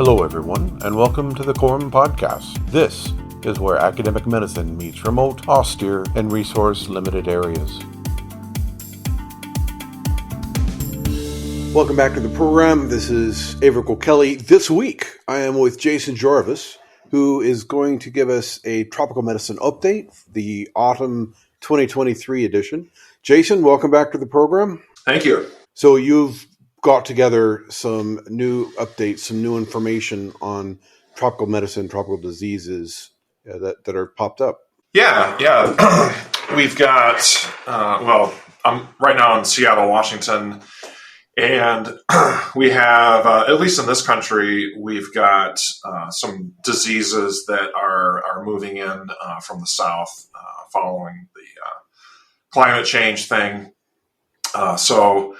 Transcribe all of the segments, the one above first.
Hello, everyone, and welcome to the Quorum Podcast. This is where academic medicine meets remote, austere, and resource-limited areas. Welcome back to the program. This is Aebhric Kelly. This week, I am with Jason Jarvis, who is going to give us a tropical medicine update, the autumn 2023 edition. Jason, welcome back to the program. Thank you. So you've got together some new updates, some new information on tropical medicine, tropical diseases that are popped up. Yeah. We've got, I'm right now in Seattle, Washington, and we have, at least in this country, we've got some diseases that are moving in from the south following the climate change thing. So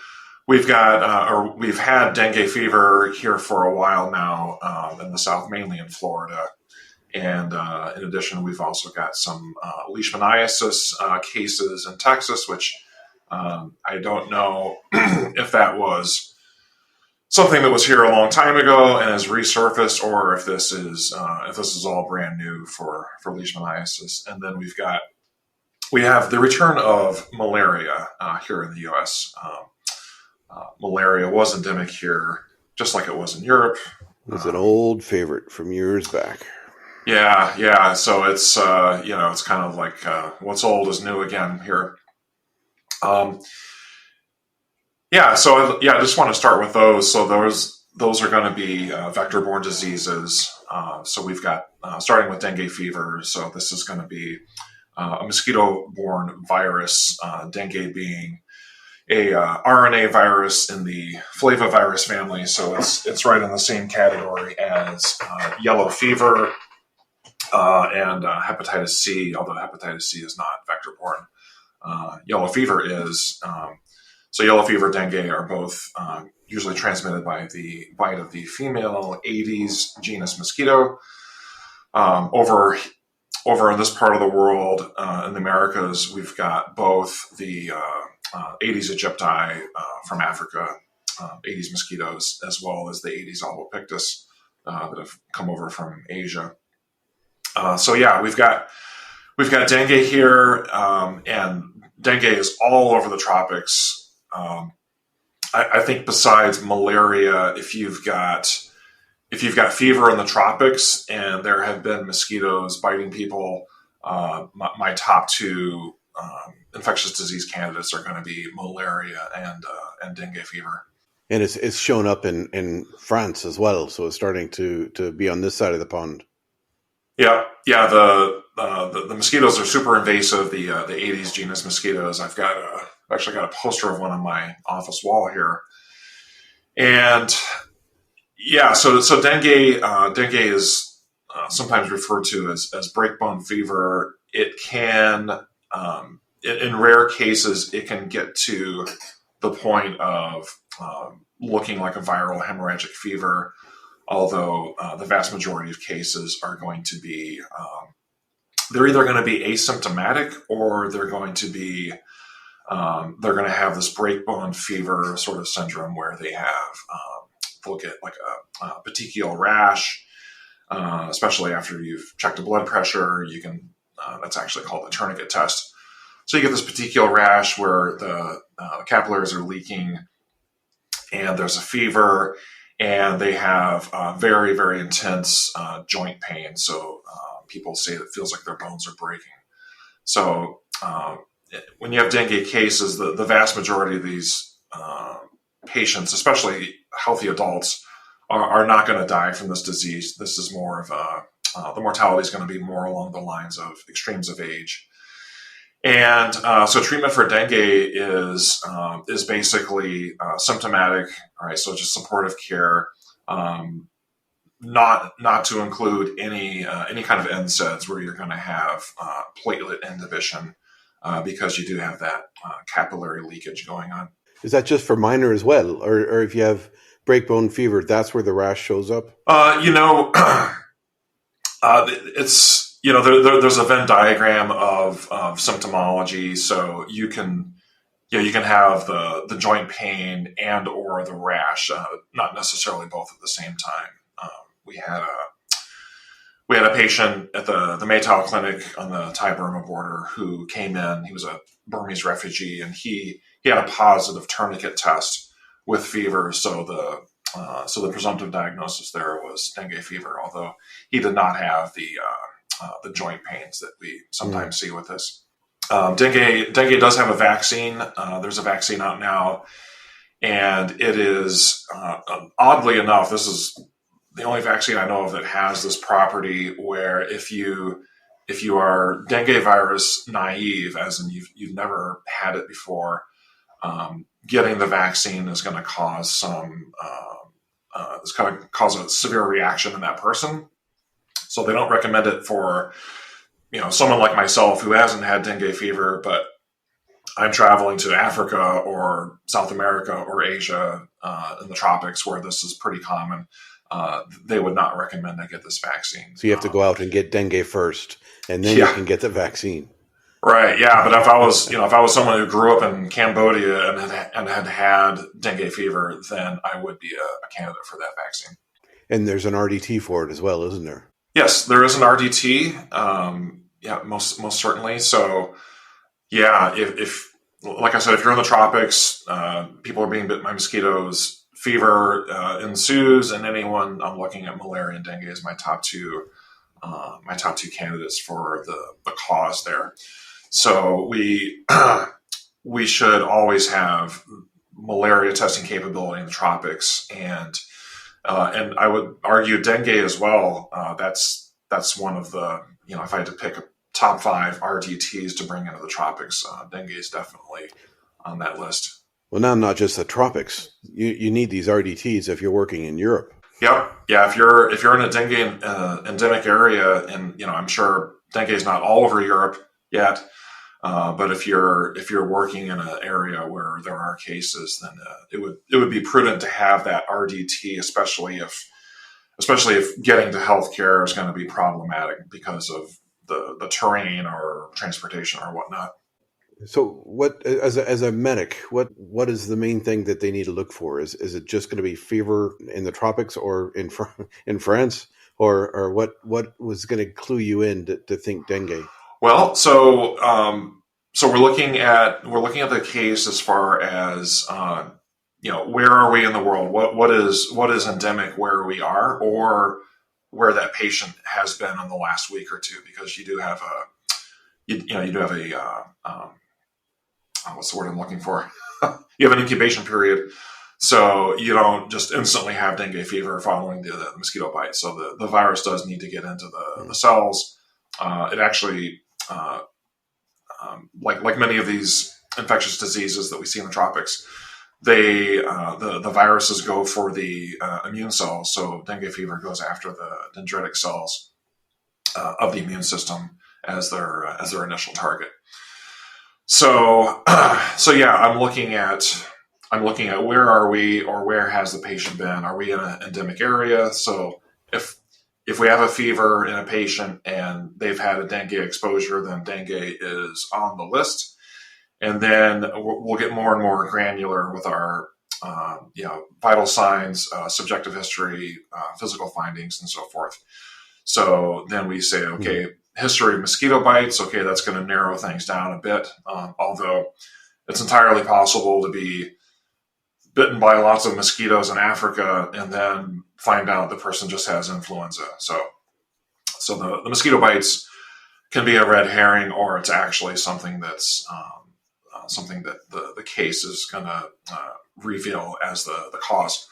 we've had dengue fever here for a while now in the south, mainly in Florida. And in addition, we've also got some Leishmaniasis cases in Texas, which I don't know if that was something that was here a long time ago and has resurfaced, or if this is all brand new for Leishmaniasis. And then we have the return of malaria here in the U.S. Malaria was endemic here, just like it was in Europe. It's an old favorite from years back. Yeah. So it's it's kind of like what's old is new again here. I just want to start with those. So those are going to be vector-borne diseases. So we've got starting with dengue fever. So this is going to be a mosquito-borne virus, dengue being a RNA virus in the flavivirus family. So it's right in the same category as yellow fever and hepatitis C, although hepatitis C is not vector-borne. Yellow fever is. So yellow fever, dengue are both usually transmitted by the bite of the female Aedes genus mosquito. Over in this part of the world, in the Americas, we've got both the Aedes aegypti from Africa, Aedes mosquitoes, as well as the Aedes albopictus that have come over from Asia. We've got dengue here, and dengue is all over the tropics. I think besides malaria, if you've got fever in the tropics and there have been mosquitoes biting people, my top two infectious disease candidates are going to be malaria and dengue fever. And it's shown up in France as well, so it's starting to be on this side of the pond. Yeah. The mosquitoes are super invasive. The Aedes genus mosquitoes. I've actually got a poster of one on my office wall here, and so dengue is sometimes referred to as breakbone fever. It can, in rare cases, it can get to the point of looking like a viral hemorrhagic fever. Although the vast majority of cases are going to be, they're either going to be asymptomatic or they're going to have this breakbone fever sort of syndrome where they'll get like a petechial rash, especially after you've checked a blood pressure. You can, that's actually called the tourniquet test. So you get this petechial rash where the capillaries are leaking and there's a fever. And they have very, very intense joint pain. So people say it feels like their bones are breaking. So when you have dengue cases, the vast majority of these patients, especially healthy adults, are not going to die from this disease. This is more of the mortality is going to be more along the lines of extremes of age. And so treatment for dengue is basically symptomatic. All right, so just supportive care, not to include any kind of NSAIDs where you're going to have platelet inhibition because you do have that capillary leakage going on. Is that just for minor as well, or if you have breakbone fever, that's where the rash shows up? It's. There's a Venn diagram of symptomology, so you can have the joint pain and or the rash, not necessarily both at the same time. we had a patient at the Maytao clinic on the Thai-Burma border who came in. He was a Burmese refugee, and he had a positive tourniquet test with fever. So the presumptive diagnosis there was dengue fever, although he did not have the joint pains that we sometimes see with this. Dengue does have a vaccine. There's a vaccine out now, and it is oddly enough, this is the only vaccine I know of that has this property where if you are dengue virus naive, as in you've never had it before, getting the vaccine is going to cause it's going to cause a severe reaction in that person. So they don't recommend it for someone like myself who hasn't had dengue fever, but I'm traveling to Africa or South America or Asia in the tropics where this is pretty common. They would not recommend I get this vaccine. So you have to go out and get dengue first, and then you can get the vaccine. Right. Yeah. But if I was someone who grew up in Cambodia and had dengue fever, then I would be a candidate for that vaccine. And there's an RDT for it as well, isn't there? Yes, there is an RDT. Most certainly. So, yeah, if like I said, if you're in the tropics, people are being bitten by mosquitoes. Fever ensues, and anyone I'm looking at malaria and dengue as my top two candidates for the cause there. So we should always have malaria testing capability in the tropics, and I would argue dengue as well. That's one of the if I had to pick a top 5 RDTs to bring into the tropics, dengue is definitely on that list. Well, now not just the tropics. You need these RDTs if you're working in Europe. Yep. Yeah. If you're in a dengue endemic area, and I'm sure dengue is not all over Europe yet, but if you're working in an area where there are cases, then it would be prudent to have that RDT, especially if getting to healthcare is going to be problematic because of the terrain or transportation or whatnot. So, what as a medic, what is the main thing that they need to look for? Is it just going to be fever in the tropics or in France, or what was going to clue you in to think dengue? Well, so we're looking at the case as far as where are we in the world? What is endemic where we are, or where that patient has been in the last week or two, because you do have what's the word I'm looking for? You have an incubation period, so you don't just instantly have dengue fever following the mosquito bite. So the virus does need to get into the cells. It actually, like many of these infectious diseases that we see in the tropics, the viruses go for the immune cells. So dengue fever goes after the dendritic cells of the immune system as their initial target. So yeah, I'm looking at where are we, or where has the patient been? Are we in an endemic area? So if we have a fever in a patient and they've had a dengue exposure, then dengue is on the list. And then we'll get more and more granular with our vital signs, subjective history, physical findings, and so forth. So then we say, okay, history of mosquito bites. Okay, that's going to narrow things down a bit. Although it's entirely possible to be bitten by lots of mosquitoes in Africa and then find out the person just has influenza. So the mosquito bites can be a red herring, or it's actually something that's something that the case is going to reveal as the cause.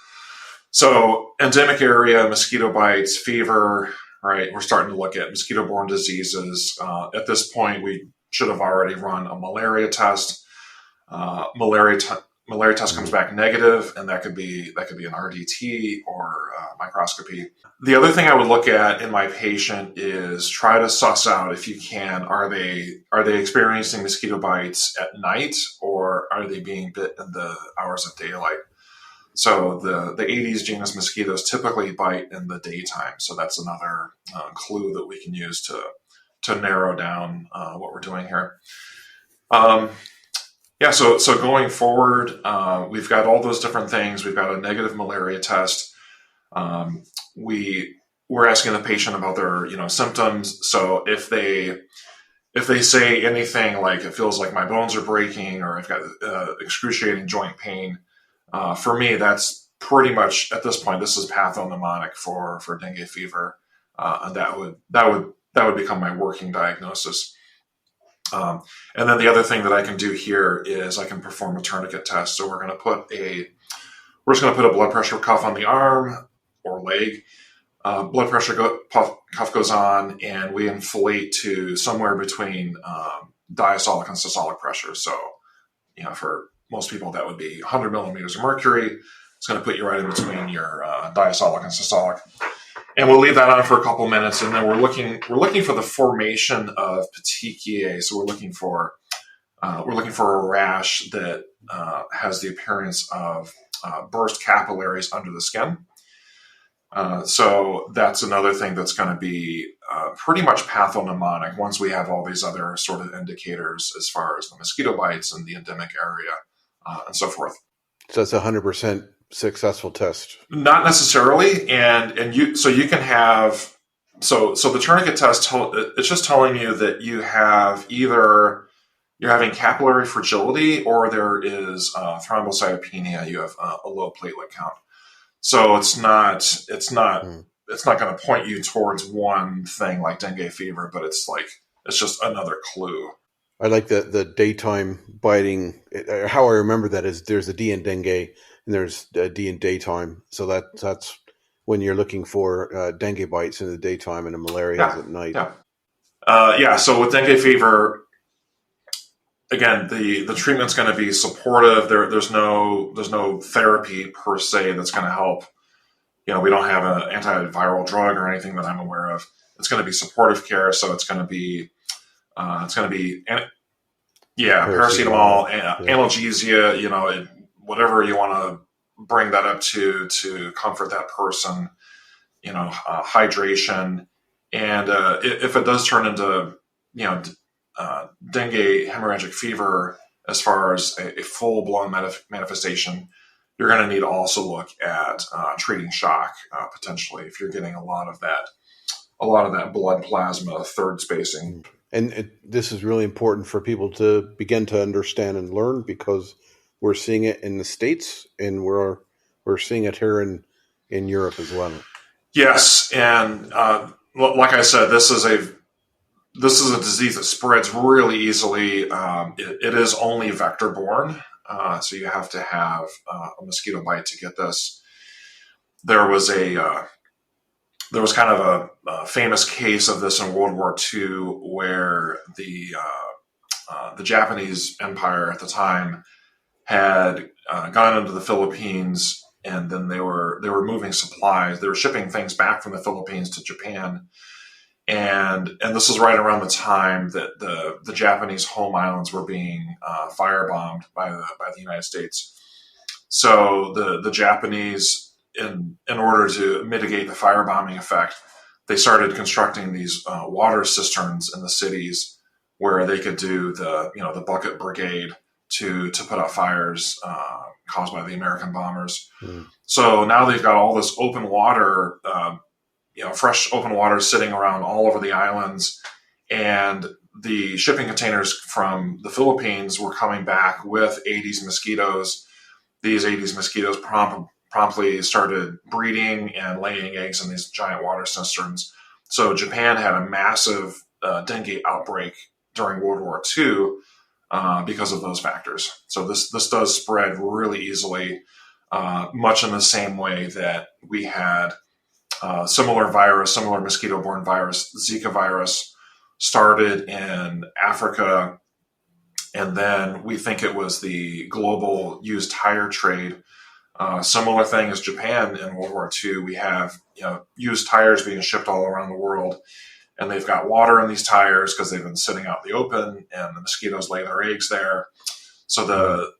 So endemic area, mosquito bites, fever. Right, we're starting to look at mosquito-borne diseases. At this point, we should have already run a malaria test. Malaria test comes back negative, and that could be an RDT or microscopy. The other thing I would look at in my patient is try to suss out, if you can, are they experiencing mosquito bites at night, or are they being bit in the hours of daylight? So the Aedes genus mosquitoes typically bite in the daytime. So that's another clue that we can use to narrow down what we're doing here. So going forward, we've got all those different things. We've got a negative malaria test. We we're asking the patient about their, symptoms. So if they say anything like it feels like my bones are breaking or I've got excruciating joint pain, for me that's pretty much at this point this is pathognomonic for dengue fever, and that would become my working diagnosis. And then the other thing that I can do here is I can perform a tourniquet test. So we're just going to put a blood pressure cuff on the arm or leg. Blood pressure cuff goes on, and we inflate to somewhere between diastolic and systolic pressure. So, for most people, that would be 100 millimeters of mercury. It's going to put you right in between your diastolic and systolic, and we'll leave that on for a couple minutes. And then we're looking for the formation of petechiae. So we're looking for a rash that has the appearance of burst capillaries under the skin. So that's another thing that's going to be pretty much pathognomonic once we have all these other sort of indicators as far as the mosquito bites and the endemic area and so forth. So that's 100% successful test? Not necessarily, and you can have so the tourniquet test. It's just telling you that you have either you're having capillary fragility or there is thrombocytopenia. You have a low platelet count. So it's not going to point you towards one thing like dengue fever, but it's just another clue. I like the daytime biting. How I remember that is there's a D in dengue and there's a D in daytime. So that's when you're looking for dengue bites in the daytime and the malaria at night. Yeah. So with dengue fever, again, the treatment's going to be supportive. There's no therapy per se that's going to help. We don't have an antiviral drug or anything that I'm aware of. It's going to be supportive care. So it's going to be paracetamol, analgesia. Whatever you want to bring that up to comfort that person. Hydration, and if it does turn into dengue hemorrhagic fever, as far as a full-blown manifestation, you're going to need to also look at treating shock potentially if you're getting a lot of that blood plasma third spacing. And this is really important for people to begin to understand and learn, because we're seeing it in the States and we're seeing it here in Europe as well. Yes, and like I said, this is a disease that spreads really easily. It is only vector borne, so you have to have a mosquito bite to get this. There was kind of a famous case of this in World War II, where the Japanese Empire at the time had gone into the Philippines, and then they were moving supplies. They were shipping things back from the Philippines to Japan. And this was right around the time that the Japanese home islands were being firebombed by the United States. So the Japanese, in order to mitigate the firebombing effect, they started constructing these water cisterns in the cities where they could do the bucket brigade to put out fires caused by the American bombers. So now they've got all this open water. Fresh open water sitting around all over the islands, and the shipping containers from the Philippines were coming back with Aedes mosquitoes. These Aedes mosquitoes promptly started breeding and laying eggs in these giant water cisterns. So Japan had a massive dengue outbreak during World War II because of those factors. So this does spread really easily, much in the same way that we had similar mosquito-borne virus, Zika virus, started in Africa, and then we think it was the global used tire trade. Similar thing as Japan in World War II. We have used tires being shipped all around the world, and they've got water in these tires because they've been sitting out in the open, and the mosquitoes lay their eggs there. So the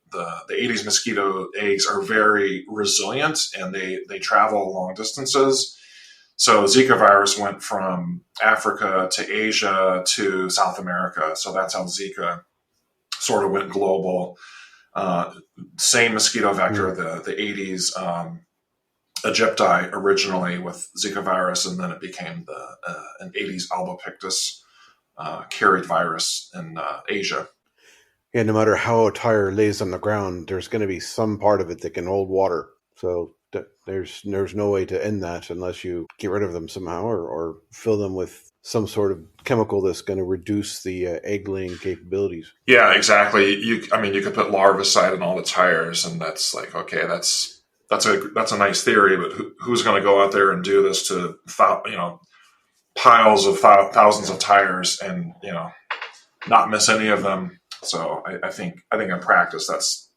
Aedes mosquito eggs are very resilient, and they travel long distances. So Zika virus went from Africa to Asia to South America. So that's how Zika sort of went global. Same mosquito vector, the Aedes Aegypti originally with Zika virus, and then it became an Aedes albopictus carried virus in Asia. And no matter how a tire lays on the ground, there's going to be some part of it that can hold water. So there's no way to end that unless you get rid of them somehow, or fill them with some sort of chemical that's going to reduce the egg laying capabilities. Yeah, exactly. You could put larvicide in all the tires, and that's like, okay, that's a nice theory, but who's going to go out there and do this to piles of thousands of tires and not miss any of them? So I think in practice that's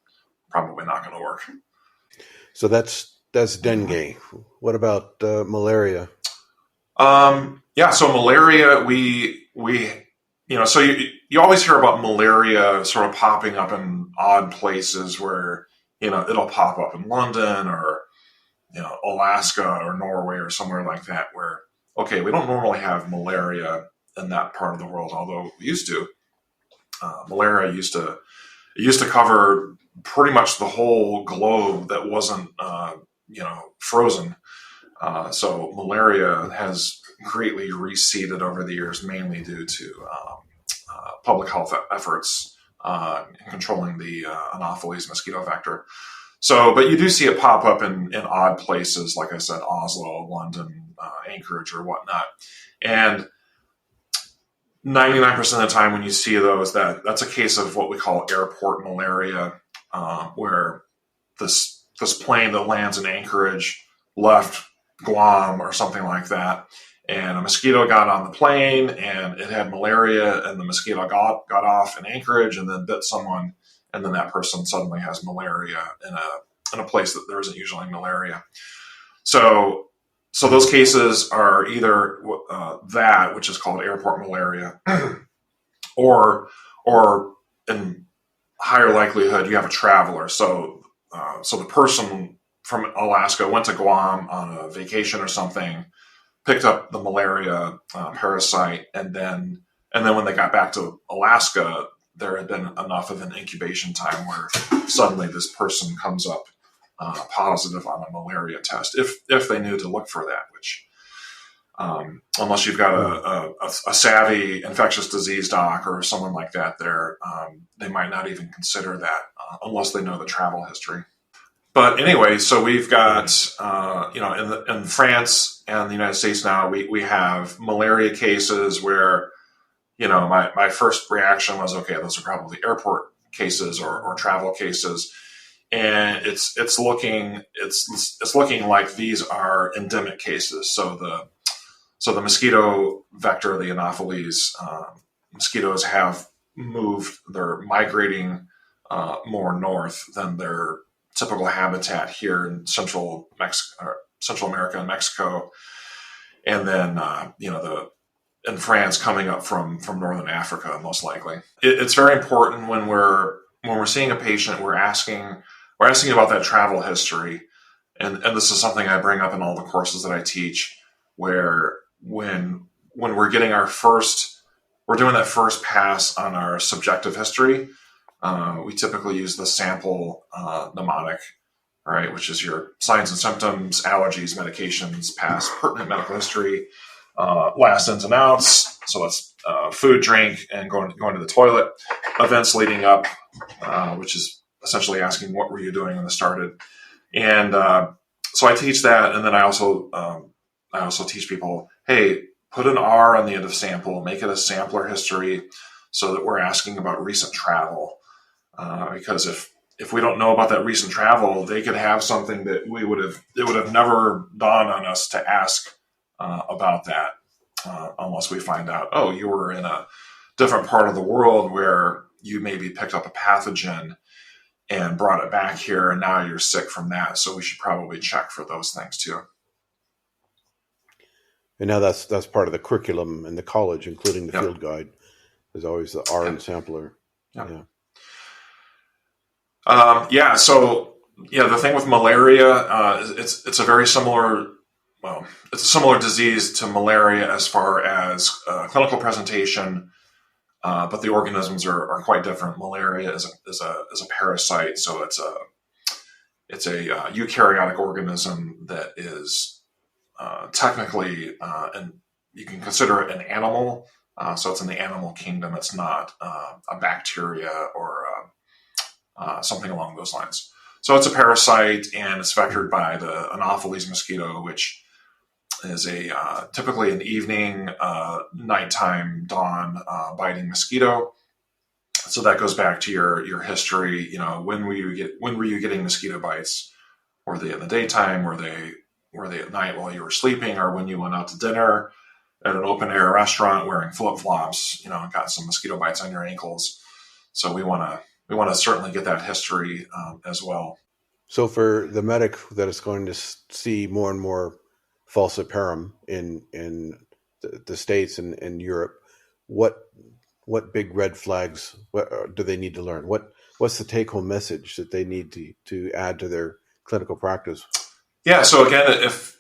probably not going to work. So that's dengue. What about malaria? So malaria, so you always hear about malaria sort of popping up in odd places where, it'll pop up in London or, Alaska or Norway or somewhere like that where, okay, we don't normally have malaria in that part of the world, although we used to. Malaria used to cover pretty much the whole globe that wasn't, frozen. So malaria has greatly receded over the years, mainly due to public health efforts in controlling the Anopheles mosquito vector. So, but you do see it pop up in odd places, like I said, Oslo, London, Anchorage, or whatnot. And 99% of the time when you see those, that's a case of what we call airport malaria, where this plane that lands in Anchorage left Guam or something like that, and a mosquito got on the plane and it had malaria, and the mosquito got off in Anchorage and then bit someone, and then that person suddenly has malaria in a place that there isn't usually malaria. So those cases are either that, which is called airport malaria, or in higher likelihood you have a traveler. So the person from Alaska went to Guam on a vacation or something, picked up the malaria parasite, and then when they got back to Alaska, there had been enough of an incubation time where suddenly this person comes up positive on a malaria test, if they knew to look for that, which unless you've got a savvy infectious disease doc or someone like that there, they might not even consider that unless they know the travel history. But anyway, so we've got, in France and the United States now, we have malaria cases where, my first reaction was, okay, those are probably airport cases or travel cases. And it's looking like these are endemic cases. So the mosquito vector, the Anopheles mosquitoes have moved, they're migrating more north than their typical habitat here in Central America and Mexico, and then in France coming up from Northern Africa, most likely. It's very important when we're seeing a patient, we're asking about that travel history, and this is something I bring up in all the courses that I teach, where when we're getting we're doing that first pass on our subjective history. We typically use the sample mnemonic, right, which is your signs and symptoms, allergies, medications, past pertinent medical history, last ins and outs. So that's food, drink, and going to the toilet. Events leading up, which is essentially asking what were you doing when this started. And so I teach that, and then I also teach people, hey, put an R on the end of sample, make it a sampler history, so that we're asking about recent travel. Because if we don't know about that recent travel, they could have something that it would have never dawned on us to ask about that, unless we find out, oh, you were in a different part of the world where you maybe picked up a pathogen and brought it back here, and now you're sick from that. So we should probably check for those things too. And now that's part of the curriculum in the college, including the field guide. There's always the R in sampler. So the thing with malaria, it's a very similar, it's a similar disease to malaria as far as clinical presentation, but the organisms are quite different. Malaria is a parasite, so it's a eukaryotic organism that is technically, and you can consider it an animal. So it's in the animal kingdom. It's not a bacteria or something along those lines. So it's a parasite, and it's vectored by the Anopheles mosquito, which is a typically an evening, nighttime, dawn biting mosquito. So that goes back to your history. When were you getting mosquito bites? Were they in the daytime? Were they at night while you were sleeping, or when you went out to dinner at an open air restaurant wearing flip flops? And got some mosquito bites on your ankles. So we want to certainly get that history as well. So for the medic that is going to see more and more falciparum in the States and Europe, what big red flags do they need to learn? What's the take-home message that they need to add to their clinical practice? Yeah. So again,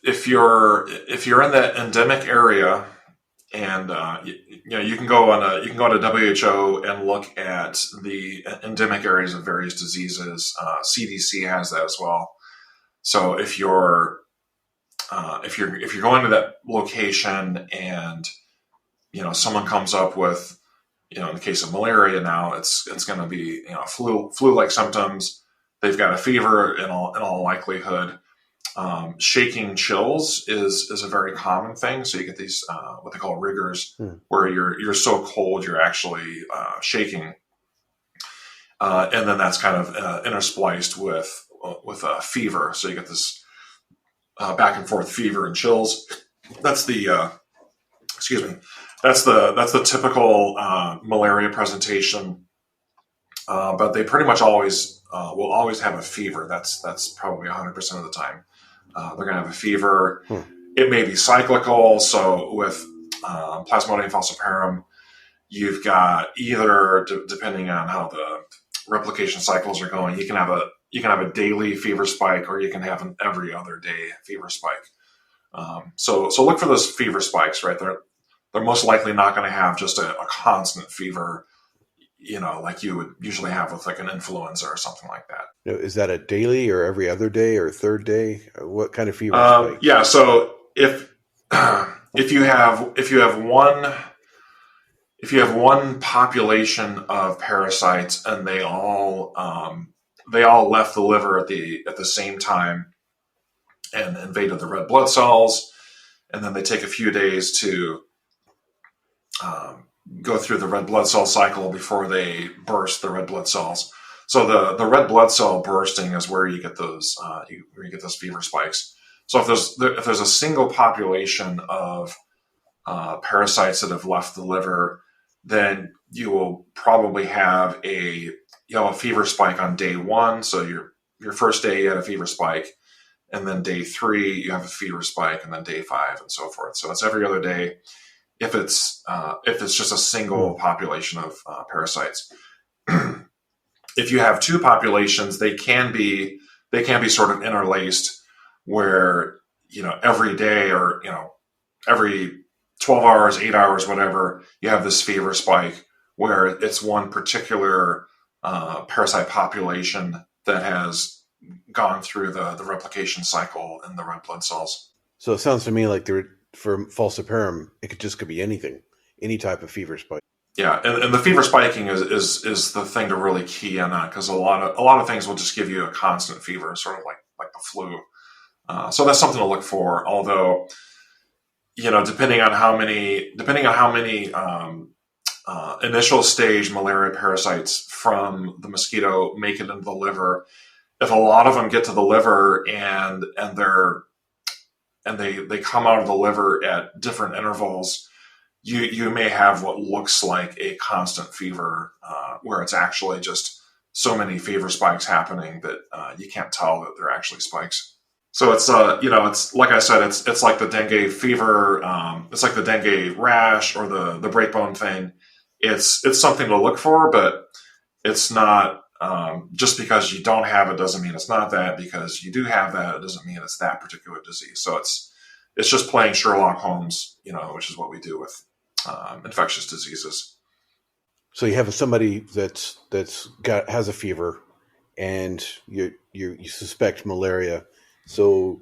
if you're in that endemic area, and you can go to WHO and look at the endemic areas of various diseases. CDC has that as well. So if you're going to that location and someone comes up with in the case of malaria now, it's going to be flu-like symptoms. They've got a fever in all likelihood. Shaking chills is a very common thing. So you get these what they call rigors, where you're so cold you're actually shaking, and then that's kind of interspliced with a fever. So you get this back and forth fever and chills. That's the That's the typical malaria presentation, but they pretty much always will always have a fever. That's probably 100% of the time. They're going to have a fever. It may be cyclical. So with Plasmodium falciparum, you've got either, depending on how the replication cycles are going, you can have a daily fever spike, or you can have an every other day fever spike. So look for those fever spikes, right? They're most likely not going to have just a constant fever, like you would usually have with like an influenza or something like that. Is that a daily or every other day or third day? What kind of fever spike? Yeah. So if you have one population of parasites and they all left the liver at the same time and invaded the red blood cells, and then they take a few days to go through the red blood cell cycle before they burst the red blood cells. So the red blood cell bursting is where you get those fever spikes. So if there's a single population of parasites that have left the liver, then you will probably have a fever spike on day one. So your first day you had a fever spike, and then day 3 you have a fever spike, and then day 5 and so forth. So it's every other day if it's just a single population of parasites. If you have two populations, they can be sort of interlaced, where every day or every 12 hours, 8 hours, whatever, you have this fever spike where it's one particular parasite population that has gone through the replication cycle in the red blood cells. So it sounds to me like for falciparum, it could be anything, any type of fever spike. Yeah, and the fever spiking is the thing to really key in on, because a lot of things will just give you a constant fever, sort of like the flu. So that's something to look for. Although, depending on how many initial stage malaria parasites from the mosquito make it into the liver, if a lot of them get to the liver and they come out of the liver at different intervals, you may have what looks like a constant fever, where it's actually just so many fever spikes happening that you can't tell that they're actually spikes. So it's it's like I said, it's like the dengue fever, it's like the dengue rash or the breakbone thing. It's something to look for, but it's not just because you don't have it doesn't mean it's not that. Because you do have that, it doesn't mean it's that particular disease. So it's just playing Sherlock Holmes, which is what we do with infectious diseases. So you have somebody that's has a fever, and you suspect malaria. So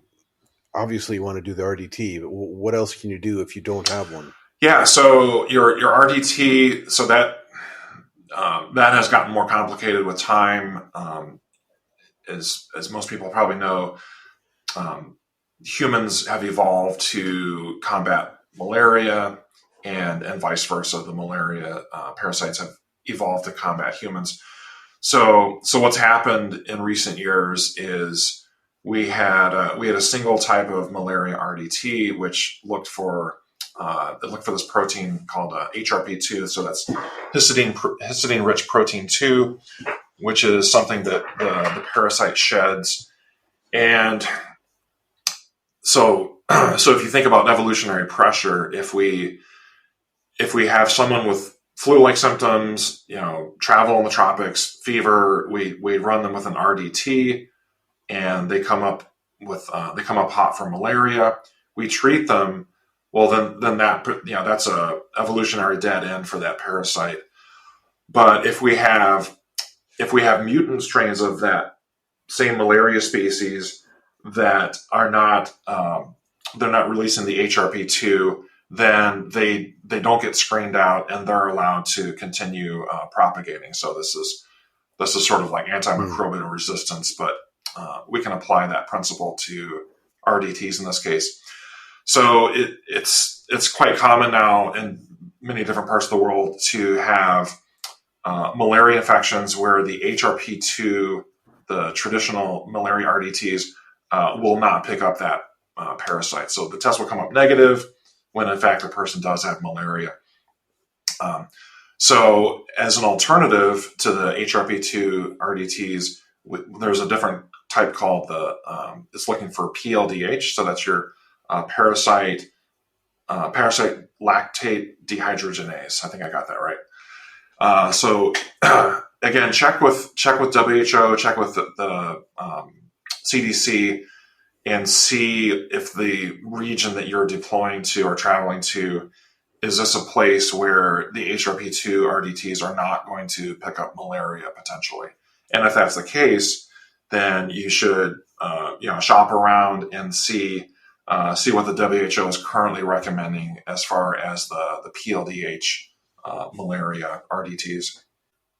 obviously you want to do the RDT, but what else can you do if you don't have one? Yeah, so your RDT, so that has gotten more complicated with time. As most people probably know, um, humans have evolved to combat malaria, and vice versa. The malaria parasites have evolved to combat humans. So what's happened in recent years is we had a single type of malaria RDT which looked for this protein called HRP2. So that's histidine rich protein 2, which is something that the parasite sheds. And so if you think about evolutionary pressure, if we have someone with flu-like symptoms, travel in the tropics, fever, we run them with an RDT, and they come up hot for malaria. We treat them. Well, then that's a evolutionary dead end for that parasite. But if we have mutant strains of that same malaria species that are not they're not releasing the HRP2, then they don't get screened out and they're allowed to continue propagating. So this is sort of like antimicrobial resistance, but we can apply that principle to RDTs in this case. So it's quite common now in many different parts of the world to have malaria infections where the HRP2, the traditional malaria RDTs, will not pick up that parasite. So the test will come up negative when in fact the person does have malaria. So as an alternative to the HRP2 RDTs, there's a different type called it's looking for PLDH. So that's your parasite lactate dehydrogenase. I think I got that right. So again, check with WHO, check with the CDC, and see if the region that you're deploying to or traveling to, is this a place where the HRP2 RDTs are not going to pick up malaria potentially? And if that's the case, then you should shop around and see what the WHO is currently recommending as far as the PLDH malaria RDTs.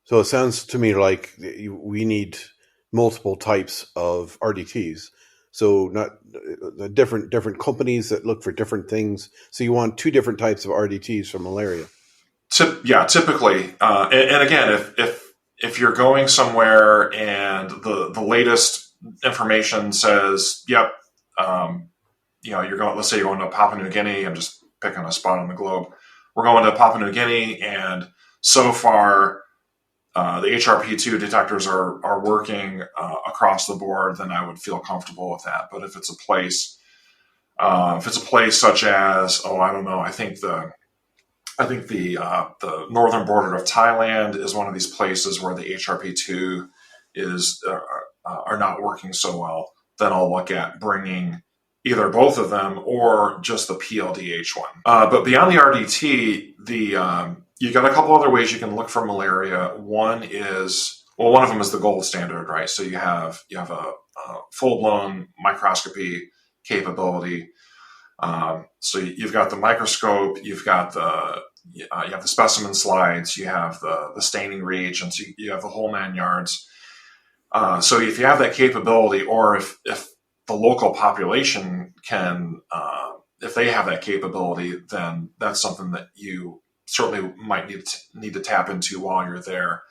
So it sounds to me like we need multiple types of RDTs. So not the different companies that look for different things. So you want two different types of RDTs for malaria. Typically, and again, if you're going somewhere and the latest information says, yep, you're going. Let's say you're going to Papua New Guinea. I'm just picking a spot on the globe. We're going to Papua New Guinea, and so far the HRP2 detectors are working across the board, then I would feel comfortable with that. But if it's a place such as, I don't know, I think the northern border of Thailand is one of these places where the HRP2 are not working so well. Then I'll look at bringing either both of them or just the PLDH one. But beyond the RDT, you got a couple other ways you can look for malaria. One of them is the gold standard, right? So you have a full-blown microscopy capability. So you've got the microscope, you've got you have the specimen slides, you have the staining reagents, you have the whole 9 yards. So if you have that capability, or if the local population can, if they have that capability, then that's something that you certainly might need to tap into while you're there.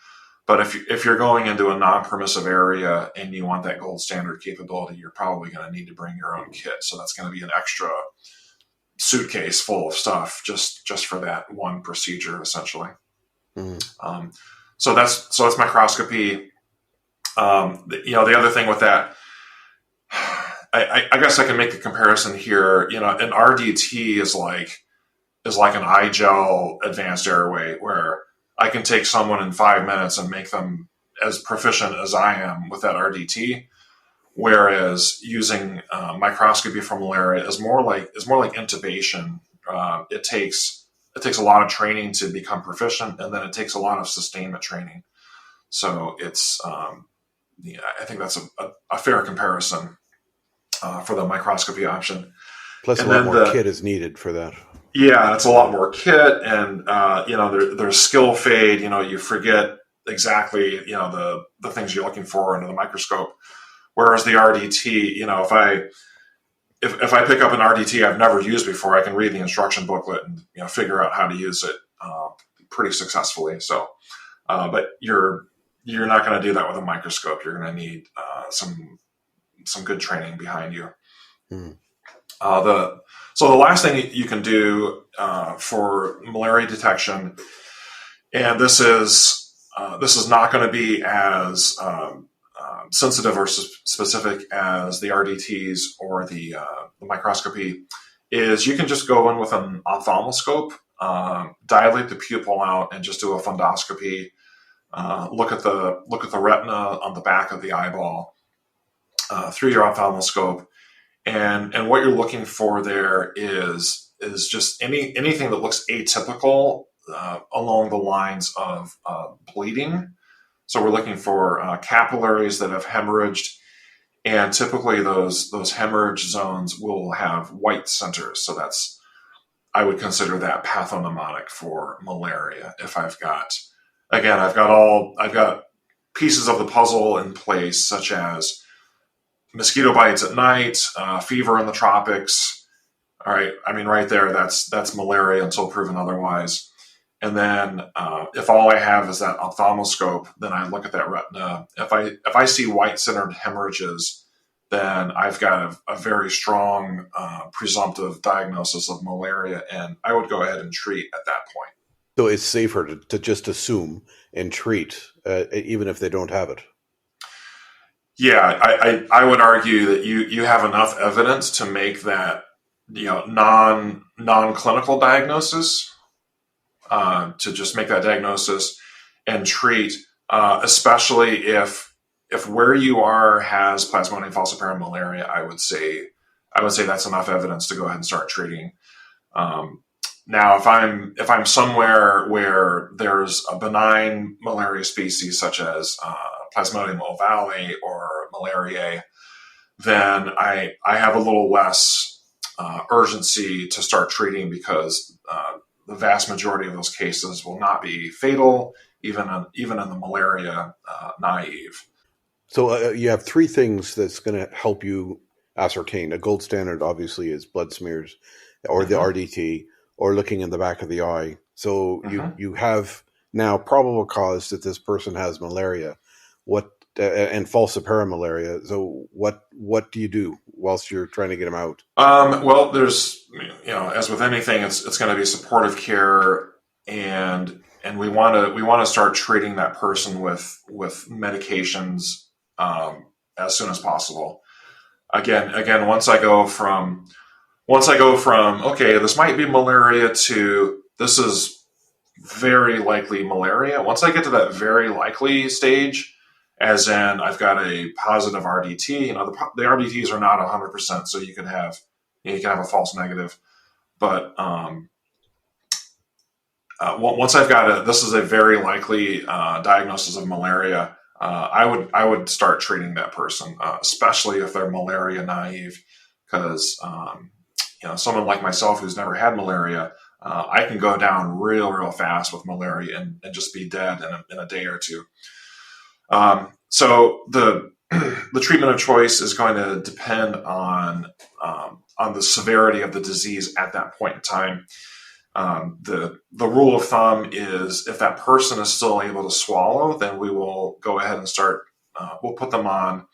But if you're going into a non-permissive area and you want that gold standard capability, you're probably going to need to bring your own kit. So that's going to be an extra suitcase full of stuff just for that one procedure, essentially. Mm. So that's microscopy. The other thing with that, I guess I can make the comparison here. An RDT is like an eye gel advanced airway, where I can take someone in 5 minutes and make them as proficient as I am with that RDT. Whereas using microscopy for malaria is more like intubation. It takes a lot of training to become proficient, and then it takes a lot of sustainment training. So it's I think that's a fair comparison for the microscopy option. Plus, And a lot then more kit is needed for that. yeah, it's a lot more kit, and there's skill fade. You forget exactly the things you're looking for under the microscope. Whereas the RDT, if I pick up an RDT I've never used before, I can read the instruction booklet and figure out how to use it pretty successfully. So, but you're not going to do that with a microscope. You're going to need some good training behind you. Hmm. So the last thing you can do for malaria detection, and this is not going to be as sensitive or specific as the RDTs or the microscopy, is you can just go in with an ophthalmoscope, dilate the pupil out, and just do a fundoscopy. Look at the retina on the back of the eyeball through your ophthalmoscope. And what you're looking for there is just anything that looks atypical along the lines of bleeding. So we're looking for capillaries that have hemorrhaged, and typically those hemorrhage zones will have white centers. So I would consider that pathognomonic for malaria. If I've got pieces of the puzzle in place, such as mosquito bites at night, fever in the tropics. All right, I mean, right there, that's malaria until proven otherwise. And then if all I have is that ophthalmoscope, then I look at that retina. If I see white-centered hemorrhages, then I've got a very strong presumptive diagnosis of malaria, and I would go ahead and treat at that point. So it's safer to just assume and treat, even if they don't have it. Yeah, I would argue that you have enough evidence to make that non-clinical diagnosis, to just make that diagnosis and treat, especially if where you are has Plasmodium falciparum malaria. I would say that's enough evidence to go ahead and start treating. Now, if I'm somewhere where there's a benign malaria species such as Plasmodium ovale or Malaria, then I have a little less urgency to start treating, because the vast majority of those cases will not be fatal, even in the malaria naive. So you have three things that's going to help you ascertain. A gold standard, obviously, is blood smears or the RDT or looking in the back of the eye. So you have now probable cause that this person has malaria. And falciparum malaria. So what do you do whilst you're trying to get them out? Well, there's as with anything, it's going to be supportive care, and we want to start treating that person with medications as soon as possible. Again, once I go from okay, this might be malaria to this is very likely malaria. Once I get to that very likely stage, as in I've got a positive RDT, the RDTs are not 100%, so you can have a false negative. But once I've got this is a very likely diagnosis of malaria, I would start treating that person, especially if they're malaria naive, because someone like myself who's never had malaria, I can go down real fast with malaria and just be dead in a day or two. So the treatment of choice is going to depend on the severity of the disease at that point in time. The rule of thumb is if that person is still able to swallow, then we will go ahead and start. We'll put them on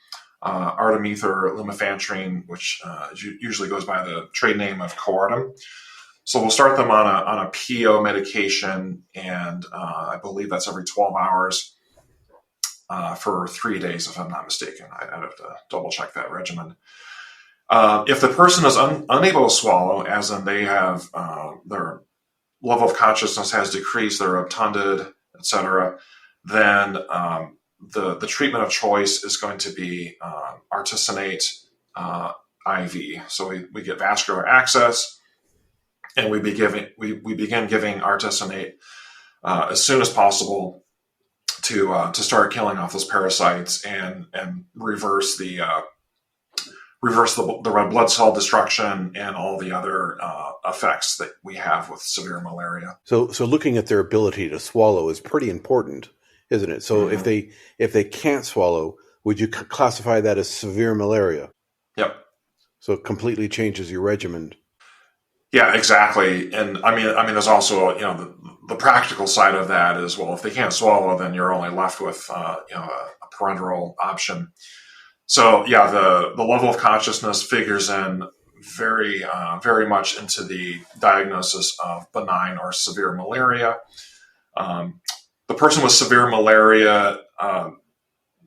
artemether lumefantrine, which usually goes by the trade name of Coartem. So we'll start them on a PO medication, and I believe that's every 12 hours for 3 days, if I'm not mistaken. I'd have to double check that regimen. If the person is unable to swallow, as in they have their level of consciousness has decreased, they're obtunded, etc., then the treatment of choice is going to be artesunate IV. So we get vascular access, and we begin giving artesunate as soon as possible. to start killing off those parasites and reverse the red blood cell destruction and all the other effects that we have with severe malaria. So looking at their ability to swallow is pretty important, isn't it? So Mm-hmm. if they can't swallow, would you classify that as severe malaria? Yep. So it completely changes your regimen. Yeah, exactly. And there's also the practical side of that is, well, if they can't swallow, then you're only left with a parenteral option. So yeah, the level of consciousness figures in very much into the diagnosis of benign or severe malaria. Um, the person with severe malaria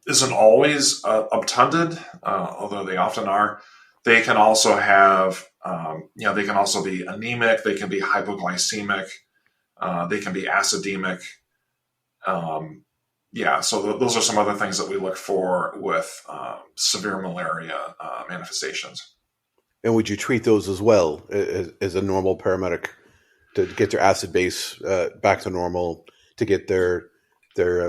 isn't always obtunded, although they often are. They can also have, they can also be anemic. They can be hypoglycemic. They can be acidemic. So those are some other things that we look for with severe malaria manifestations. And would you treat those as well as a normal paramedic to get their acid base back to normal, to get their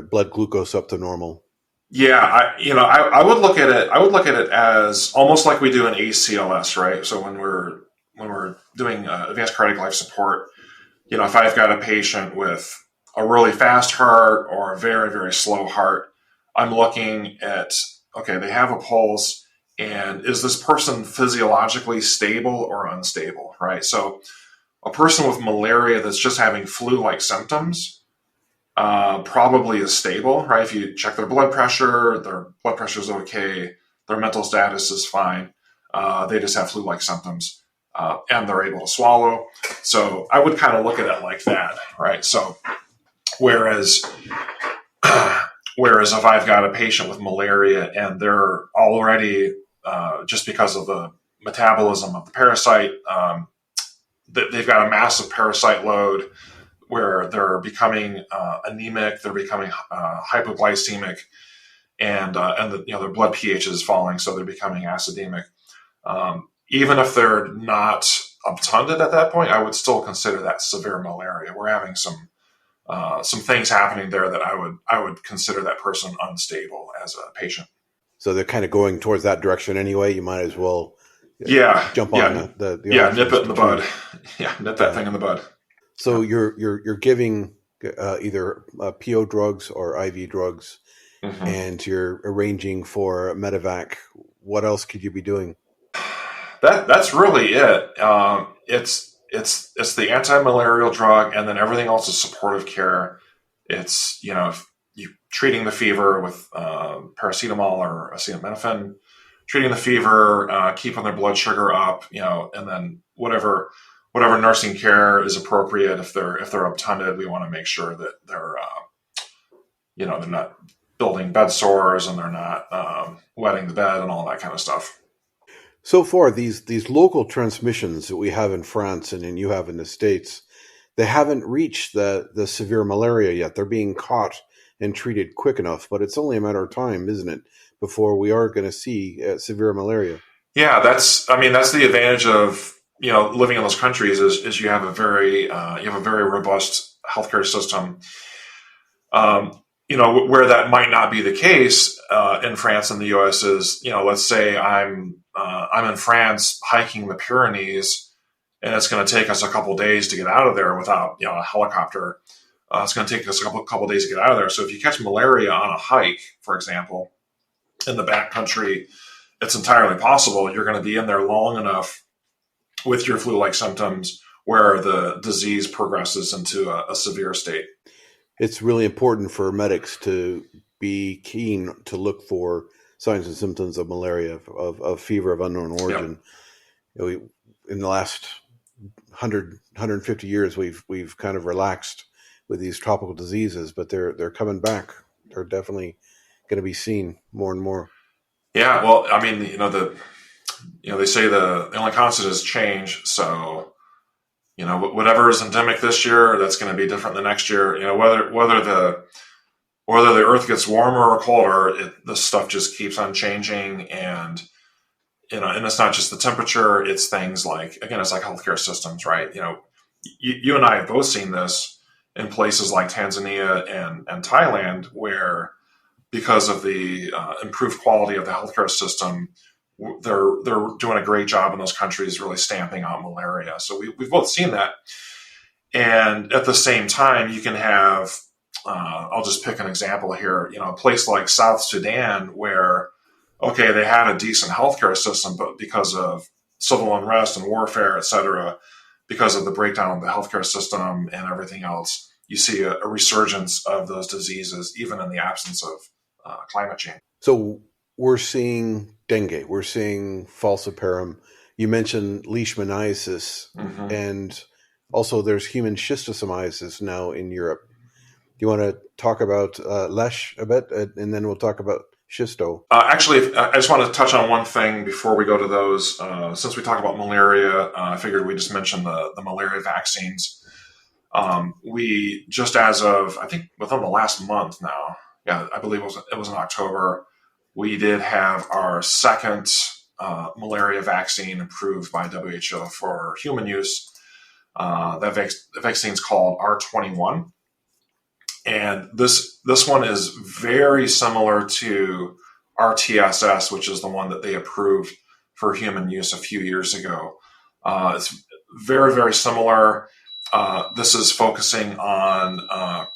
blood glucose up to normal? Yeah, I would look at it. I would look at it as almost like we do in ACLS, right? So when we're doing advanced cardiac life support, if I've got a patient with a really fast heart or a very, very slow heart, I'm looking at, okay, they have a pulse, and is this person physiologically stable or unstable, right? So a person with malaria that's just having flu-like symptoms probably is stable, right? If you check their blood pressure is okay, their mental status is fine. They just have flu-like symptoms, and they're able to swallow. So I would kind of look at it like that, right? So whereas whereas if I've got a patient with malaria and they're already just because of the metabolism of the parasite, they've got a massive parasite load where they're becoming anemic, they're becoming hypoglycemic, and their blood pH is falling, so they're becoming acidemic. Even if they're not obtunded at that point, I would still consider that severe malaria. We're having some things happening there that I would consider that person unstable as a patient. So they're kind of going towards that direction anyway. You might as well Yeah, jump on yeah, the yeah. Nip options it in to the bud. treat. Yeah, nip that Yeah. thing in the bud. So Yeah. you're giving either PO drugs or IV drugs, Mm-hmm. and you're arranging for medevac. What else could you be doing? That's really it. It's the anti-malarial drug, and then everything else is supportive care. It's if you treating the fever with paracetamol or acetaminophen, treating the fever, keeping their blood sugar up, and then whatever nursing care is appropriate. If they're obtunded, we want to make sure that they're not building bed sores and they're not wetting the bed and all that kind of stuff. So far, these local transmissions that we have in France and you have in the States, they haven't reached the severe malaria yet. They're being caught and treated quick enough, but it's only a matter of time, isn't it, before we are going to see severe malaria? Yeah, that's the advantage of living in those countries is you have a very robust healthcare system. Where that might not be the case in France and the U.S. is let's say I'm in France hiking the Pyrenees, and it's going to take us a couple days to get out of there without a helicopter. It's going to take us a couple days to get out of there. So if you catch malaria on a hike, for example, in the backcountry, it's entirely possible you're going to be in there long enough with your flu-like symptoms where the disease progresses into a severe state. It's really important for medics to be keen to look for signs and symptoms of malaria, of fever of unknown Yep. origin. In the last 150 years, we've kind of relaxed with these tropical diseases, but they're coming back. They're definitely going to be seen more and more. Yeah. Well, they say the only constant is change. So whatever is endemic this year, that's going to be different the next year. Whether the Earth gets warmer or colder, this stuff just keeps on changing, and and it's not just the temperature; it's things like, again, it's like healthcare systems, right? You and I have both seen this in places like Tanzania and Thailand, where because of the improved quality of the healthcare system, they're doing a great job in those countries, really stamping out malaria. So we've both seen that. And at the same time, you can have, I'll just pick an example here, a place like South Sudan where, okay, they had a decent healthcare system, but because of civil unrest and warfare, et cetera, because of the breakdown of the healthcare system and everything else, you see a resurgence of those diseases, even in the absence of climate change. So we're seeing dengue, we're seeing falciparum. You mentioned Leishmaniasis, and also there's human schistosomiasis now in Europe. Do you want to talk about Lesh a bit, and then we'll talk about Schisto? Actually, I just want to touch on one thing before we go to those. Since we talk about malaria, I figured we just mention the malaria vaccines. We just as of, I think within the last month now, I believe it was in October, we did have our second malaria vaccine approved by WHO for human use. The vaccine's called R21. And this one is very similar to RTSS, which is the one that they approved for human use a few years ago. It's very, very similar. This is focusing on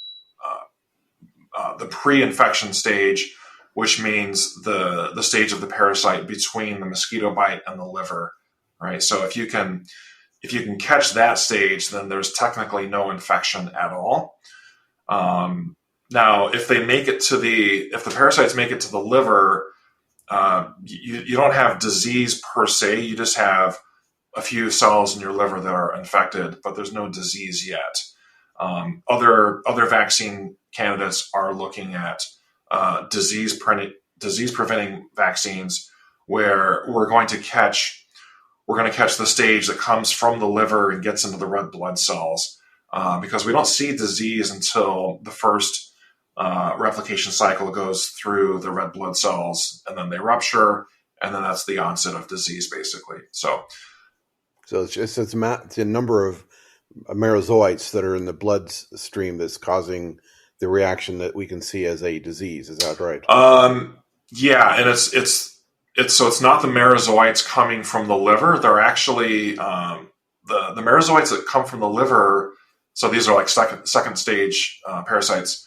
the pre-infection stage, which means the stage of the parasite between the mosquito bite and the liver, right? So if you can catch that stage, then there's technically no infection at all. Now, if the parasites make it to the liver, you don't have disease per se. You just have a few cells in your liver that are infected, but there's no disease yet. Other vaccine candidates are looking at disease preventing vaccines, where we're going to catch the stage that comes from the liver and gets into the red blood cells, because we don't see disease until the first replication cycle goes through the red blood cells, and then they rupture, and then that's the onset of disease, basically. So it's a number of merozoites that are in the bloodstream that's causing the reaction that we can see as a disease. Is that right? Yeah, and it's not the merozoites coming from the liver. They're actually the merozoites that come from the liver. So these are like second stage parasites.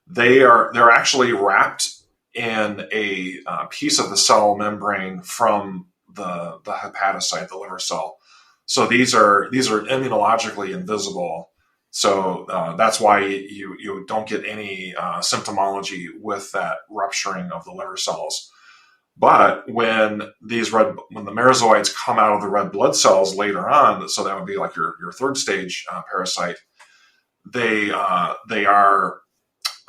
They're actually wrapped in a piece of the cell membrane from the hepatocyte, the liver cell. So these are immunologically invisible. So that's why you don't get any symptomology with that rupturing of the liver cells. But when the merozoites come out of the red blood cells later on, so that would be like your third stage parasite, they are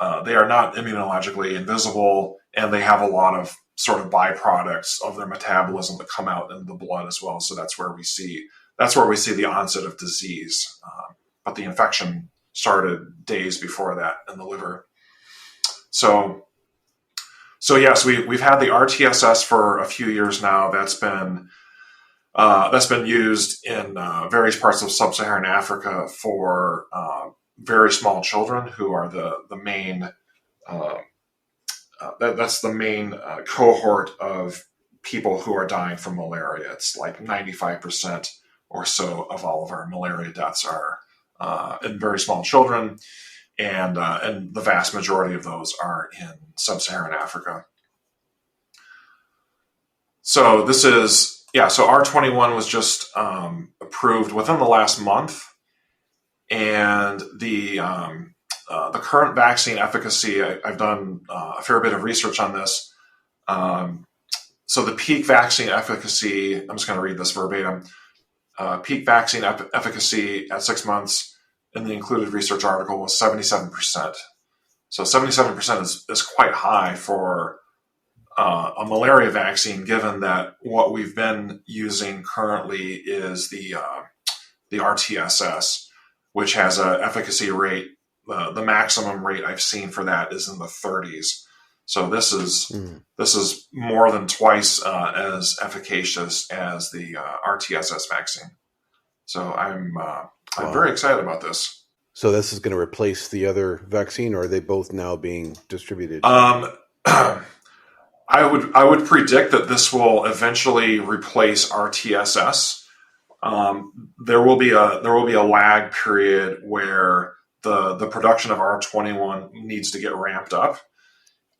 not immunologically invisible, and they have a lot of sort of byproducts of their metabolism that come out in the blood as well. So that's where we see the onset of disease. But the infection started days before that in the liver. So yes, we've had the RTSS for a few years now. That's been used in various parts of sub-Saharan Africa for very small children, who are the main. That's the main cohort of people who are dying from malaria. It's like 95% or so of all of our malaria deaths are in very small children, and the vast majority of those are in sub-Saharan Africa. So so R21 was just approved within the last month, and the current vaccine efficacy, I've done a fair bit of research on this. So the peak vaccine efficacy, I'm just going to read this verbatim. Peak vaccine efficacy at 6 months in the included research article was 77%. So 77% is quite high for a malaria vaccine, given that what we've been using currently is the RTSS, which has an efficacy rate. The maximum rate I've seen for that is in the 30s. So this is more than twice as efficacious as the RTSS vaccine. So I'm very excited about this. So this is going to replace the other vaccine, or are they both now being distributed? I would predict that this will eventually replace RTSS. There will be a lag period where the production of R21 needs to get ramped up,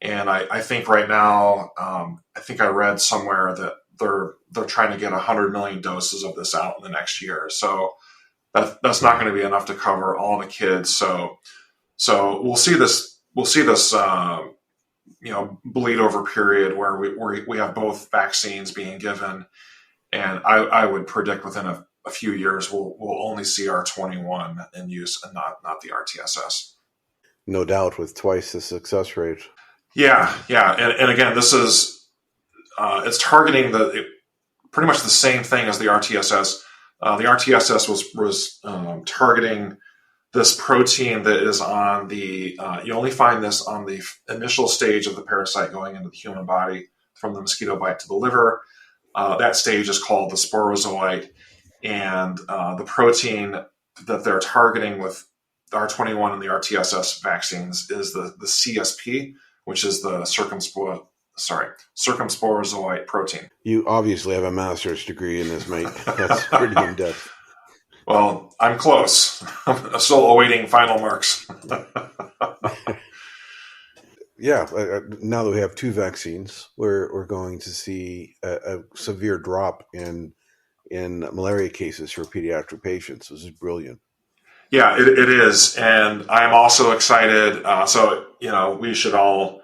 and I think right now, I think I read somewhere that they're trying to get 100 million doses of this out in the next year. So that's not going to be enough to cover all the kids. So we'll see this bleed over period where we have both vaccines being given, and I would predict within a few years we'll only see R21 in use and not the RTSS. No doubt, with twice the success rate. Yeah, and again, this is it's targeting pretty much the same thing as the RTSS. The RTSS was targeting this protein that is on the, you only find this on the initial stage of the parasite going into the human body from the mosquito bite to the liver. That stage is called the sporozoite. And the protein that they're targeting with the R21 and the RTSS vaccines is the CSP, which is the circumsporozoite protein. You obviously have a master's degree in this, mate. That's pretty in-depth. Well, I'm close. I'm still awaiting final marks. Yeah, now that we have two vaccines, we're going to see a severe drop in malaria cases for pediatric patients. This is brilliant. Yeah, it is, and I'm also excited. So we should all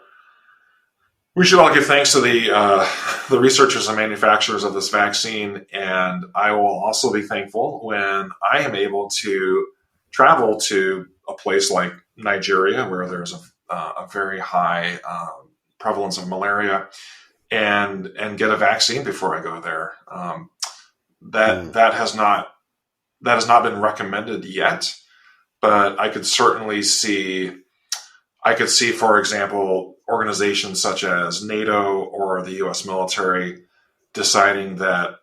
give thanks to the researchers and manufacturers of this vaccine, and I will also be thankful when I am able to travel to a place like Nigeria, where there's a very high prevalence of malaria, and get a vaccine before I go there. That has not been recommended yet, but I could certainly see. For example, organizations such as NATO or the U.S. military deciding that,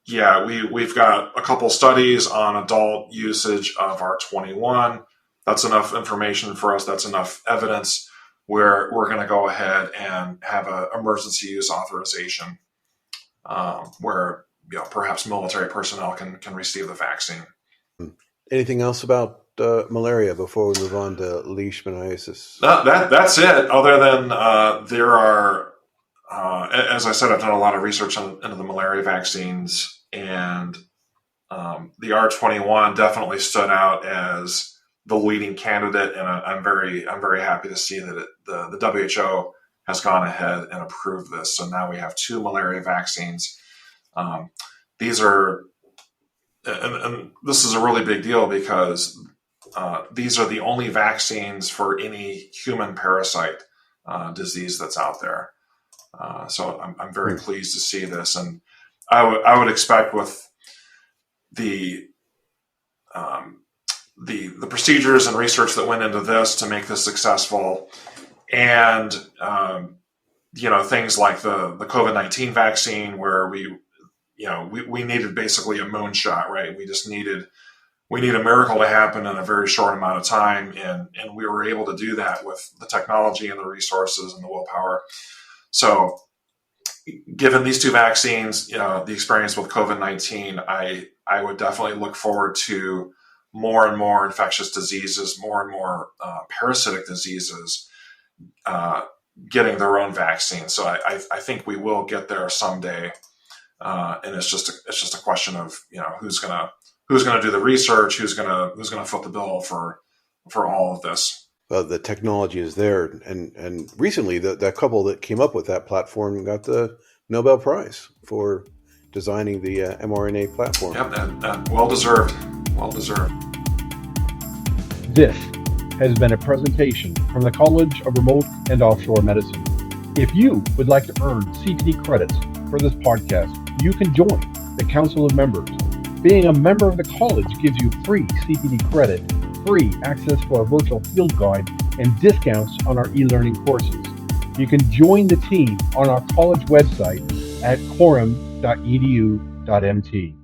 we've got a couple studies on adult usage of R21. That's enough information for us. That's enough evidence where we're going to go ahead and have an emergency use authorization where perhaps military personnel can receive the vaccine. Anything else about malaria before we move on to leishmaniasis? That's it. Other than there are, as I said, I've done a lot of research into the malaria vaccines, and the R21 definitely stood out as the leading candidate, and I'm very happy to see that the WHO has gone ahead and approved this. So now we have two malaria vaccines. These are, and this is a really big deal because these are the only vaccines for any human parasite disease that's out there. So I'm very pleased to see this, and I would expect with the procedures and research that went into this to make this successful, and things like the COVID-19 vaccine, where we needed basically a moonshot, right? We need a miracle to happen in a very short amount of time, and we were able to do that with the technology and the resources and the willpower. So, given these two vaccines, the experience with COVID-19, I would definitely look forward to more and more infectious diseases, more and more parasitic diseases getting their own vaccine. So I think we will get there someday, and it's just a question of who's gonna do the research, who's gonna foot the bill for all of this. The technology is there, and recently that couple that came up with that platform got the Nobel Prize for designing the mRNA platform. Yep, and well deserved. Well deserved. This has been a presentation from the College of Remote and Offshore Medicine. If you would like to earn CPD credits for this podcast, you can join the Council of Members. Being a member of the college gives you free CPD credit, free access to our virtual field guide, and discounts on our e-learning courses. You can join the team on our college website at quorum.edu.mt.